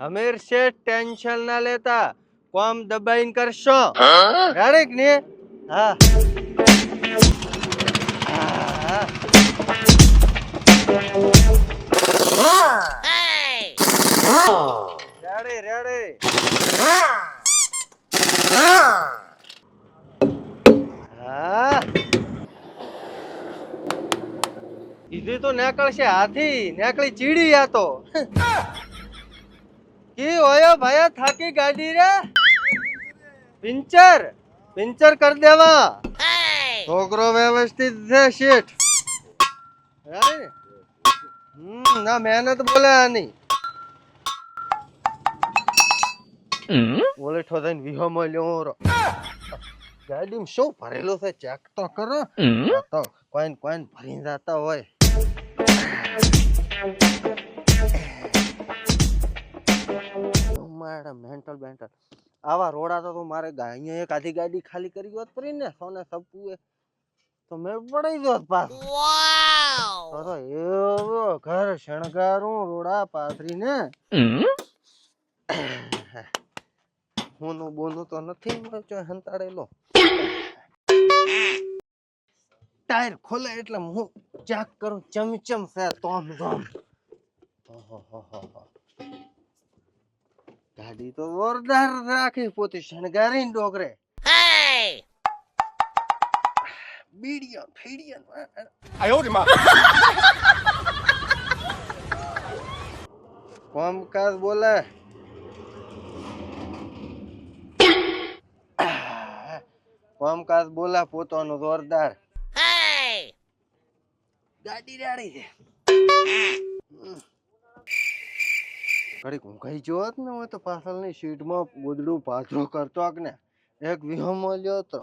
હમીર શેઠ tension ના લેતા, કોમ દબાઈને કરશો રાડીક ને. હા રેડી રેડી. હા કીધું તો નીકળશે હાથી, નીકળી ચીડી આ તો. કી હોયો ભાઈ, થાકી ગાડી રે? પિંચર પિંચર કરી દેવા. છોકરો વ્યવસ્થિત છે શેઠ. ના મહેનત બોલે આની. બોલે ઠો થઈને વિહો મળ્યો. ગાડીમાં શું ભરેલું છે ચેક તો કરો. તો કોઈને કોઈને ભરી જતા હોય. મેન્ટલ બેન્ટલ આવા રોડા તો મારે અહીંયા એક આધી ગાડી ખાલી કરી હોત પડી ને સોને સપુએ તો મેળ પડી ગયો પાસ. તો એવો ઘર શણગારું રોડા પાથરી ને. હોનું બોનું તો નથી મળ્યો હંતાડેલો. ટાયર ખોલે એટલે હું ચેક કરું ચમચમ છે તોમ તોમ. ગાડી તો જોરદાર રાખી પોતે શણગારીને ડોગરે. બીડિયો ફીડિયો આયો રે માં. કોમકાજ બોલે. કોમકાજ બોલા પોતાનું જોરદાર. ગાડી રાડી છે. ઘડીક ઊંઘાઈ જોત ને હોય તો પાછળની સીટમાં ગોદડું પાથરો કરતો ને એક વિહો મળ્યો તો.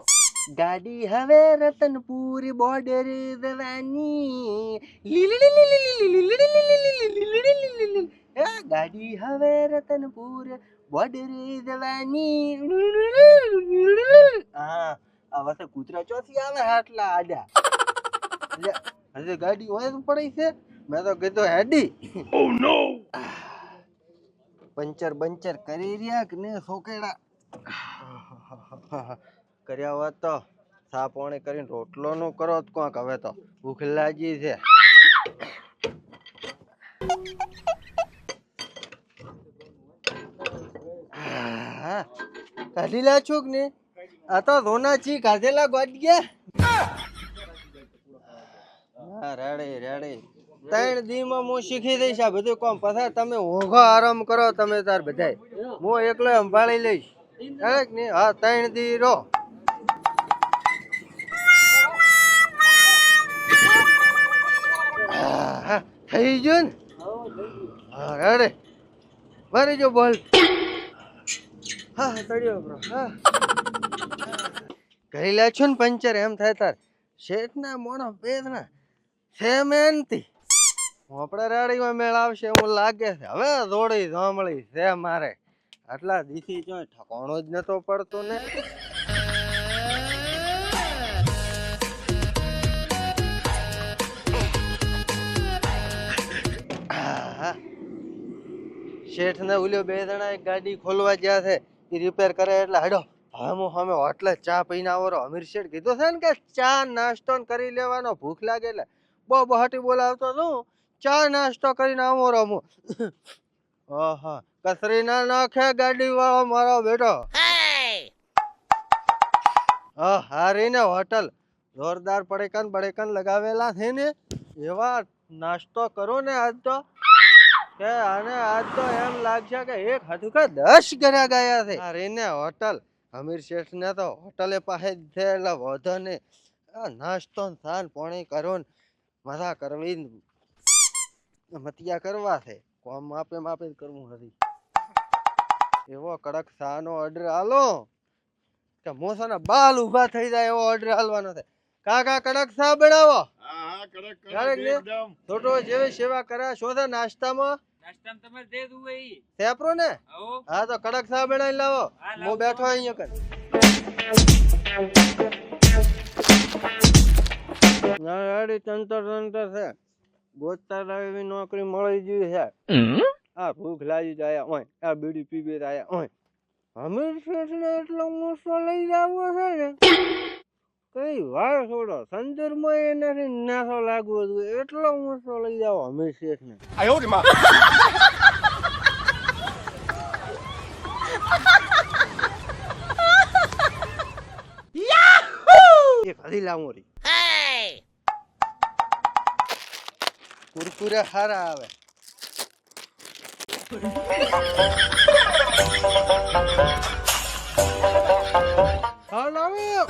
ગાડી હવે રતનપુરી બોર્ડર જવાની. ગાડી હવે રતનપુર બોર્ડર જવાની. હા આ વખતે કૂતરા ચોથી આવે હાટલા આડા. હજે ગાડી હોય પડી છે. મેં તો કીધું હેડી. ઓ નો. પંચર બંચર કરી રહ્યા કે ને સોકેડા કર્યા હોત તો સા પાણી કરીને રોટલો નું કરો કોક. હવે તો ભૂખ લાગી છે. કાઢી લા છો કે ને આ તો રોના છી કાઢેલા ગોડિયા. હા રેડી રેડી. 3 દીમાં હું શીખી દઈશ આ બધું કામ. પછી તમે ઊંઘો આરામ કરો તમે તાર બધાય. હું એકલો સંભાળી લઈશ. ને હા 3 દી રો. થઈ ગયું ને. હા રેડી ભરી જો બોલ. હા તળ્યો બ્રો. હા કરી લે છો ને પંચર એમ થાય તાર શેઠ ના મોણો પેદ ના છે મહેનતી. આપડે રેડીમાં મેળ આવશે એવું લાગે છે. હવે દોડી સાંભળી છે મારે. આટલા દીથી જો ઠકોણો જ નતો પડતો ને. શેઠ ને ઉલ્યો 2 જણા એક ગાડી ખોલવા ગયા છે. એ રિપેર કરે એટલે હડો અમે હોટલે ચા પીને આવો. અમીર શેઠ કીધું છે ને કે ચા નાસ્તો કરી લેવાનો. ભૂખ લાગે એટલે બહુ બહાટી બોલાવતો છું. ચા નાસ્તો કરીને આવો રમો. ઓહો કસરી ના નાખે ગાડી વાળો મારો બેટો. હારી ને હોટલ જોરદાર પડેકન બડેકન લગાવેલા છે ને એવા નાસ્તો કરો ને આજ તો કે આને આજ તો એમ લાગશે કે એક હથુકા 10 ઘરે ગયા છે. હારી ને હોટલ અમીર શેઠ ને તો હોટલે પાસે છે એટલે વધો ને નાસ્તો થાન પાણી કરો ને મજા કરવી મતિયા કરવા છે. કોમ માપે માપે જ કરવું નથી. એવો કડક ચા નો ઓર્ડર આલો કે મોસાના બાલ ઉભા થઈ જાય એવો ઓર્ડર આલવાનો છે. કાકા કડક ચા બનાવો. હા કડક એકદમ છોટો જેવી સેવા કરે. શું છે નાસ્તામાં? નાસ્તામાં તમારે દે દઉં એ સેપરો ને. હા તો કડક ચા બનાવી લાવો. હું બેઠો અહીંયા કર. ના રેડી તંતર તંતર છે. ગોતતા એવી નોકરી મળી ગઈ છે. આ ભૂખ લાગી જાય ઓય, આ બીડી પીવી જાય ઓય. અમીર શેઠને એટલો મોસો લઈ જાવો છે ને કઈ વાર છોડો, સંદર્ભમાં એનાથી નાસો લાગવો જોઈએ એટલો મોસો લઈ જાવ અમીર શેઠને. એક હરી લાવું રી કુરકુરે હારા આવે. હાલ આવ્યો.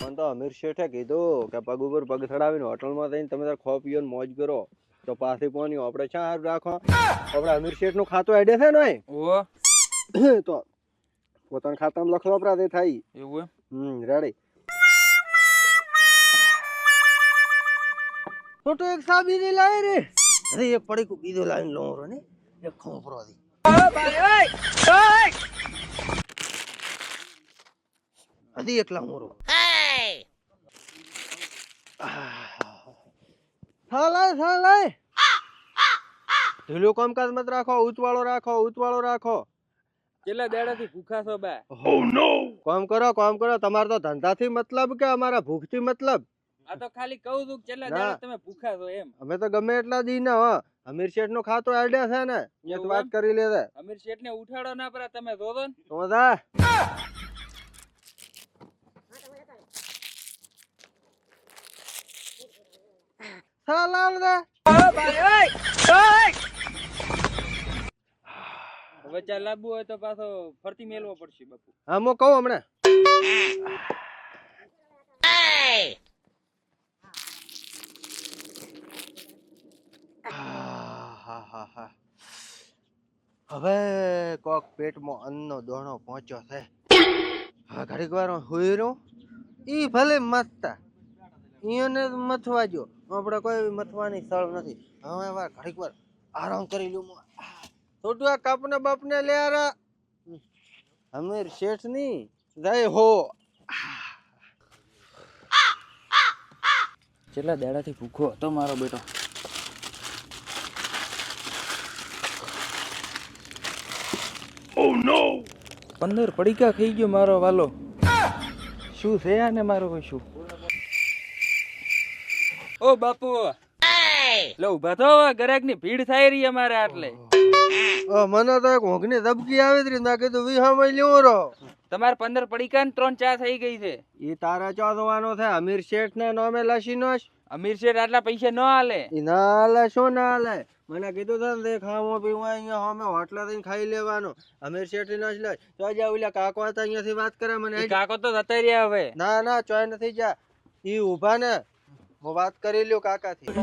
મને તો અમીર શેઠે કીધું કે પગ ઉપર પગ ચડાવીને હોટલમાં જઈને તમે તાર ખો પીઓ ને મોજ કરો. તો પાછી પોની આપણે ચા હારું રાખો. આપણે અમીર શેઠ નું ખાતું આઈડે છે ને તો પોતાના ખાતામાં લખવા પ્રાદે થાય એવું. રેડી. તો એક સાબીની લાય રે. અરે એક પડી કો બીજો લાઈન લો રો ને એક ખોપરો દી. અધી એકલા મોરો. થાલાય ઢીલું કામકાજ મત રાખો, ઉતવાળો રાખો. કેટલા દાડાથી ભૂખા છો બા? Oh no! કામ કરો તમારો તો ધંધાથી મતલબ કે અમારા ભૂખથી મતલબ? આ તો ખાલી કહું છું કેટલા દાડા તમે ભૂખા છો એમ. અમે તો ગમે એટલા દી ના હો. અમીર શેઠ નું ખાતું આઈડિયા છે ને એ તો વાત કરી લે. અમીર શેઠ ને ઉઠાડો ના પડે તમે જોજો ને. તો જા. સાલાલ દે. હવે ચા લાવવું હોય તો પાછો ફરતી મેલવો પડશે બાપુ. હા હું કહું હમણાં. હવે કોક પેટમાં અન્નનો દોણો પહોંચ્યો છે. હા ઘડીક વાર હુઈ રહું. ઈ ભલે મથતા ઈયોને મથવા જો, આપણે કોઈ મથવાની સ્થળ નથી. હવે વાર ઘડીક વાર આરામ કરી લઉં. થોડું આ કાપને બાપને લે આરા. અમીર શેઠ ની જય હો. કેટલા દાડાથી ભૂખો હતો મારો બેટો. Oh no! 15 પડીકા ખાઈ ગયો મારો વાલો. શું છે આને મારો શું? ઓ બાપુ લો ઉભા થો, ગરાક ની ભીડ થાય રહી અમારે આટલે. મને તો એક ઊંઘની ધબકી આવી હતી. મેં કીધું વિહામાં લેવો રહો. તમારે 15 પડીકા ને 3 ચા થઈ ગઈ છે. એ તારા ચા જોવાનો છે. અમીર શેઠ ને નામે લસીનો. અમીર શેઠ આટલા પૈસા ન હાલે. ઈ ના હાલે શું ના હાલે? મને કીધું છે ને ખાવા પીવા અહીંયા અમે હોટલે જઈને ખાઈ લેવાનું. અમીર શેઠ ન લે તો જા ઓલા કાકો હતા અહીંયાથી વાત કરે મને. કાકો તો જતા રહ્યા હવે. ના ચોય નથી જા. ઈ ઊભા ને હું વાત કરી લ્યો કાકાથી.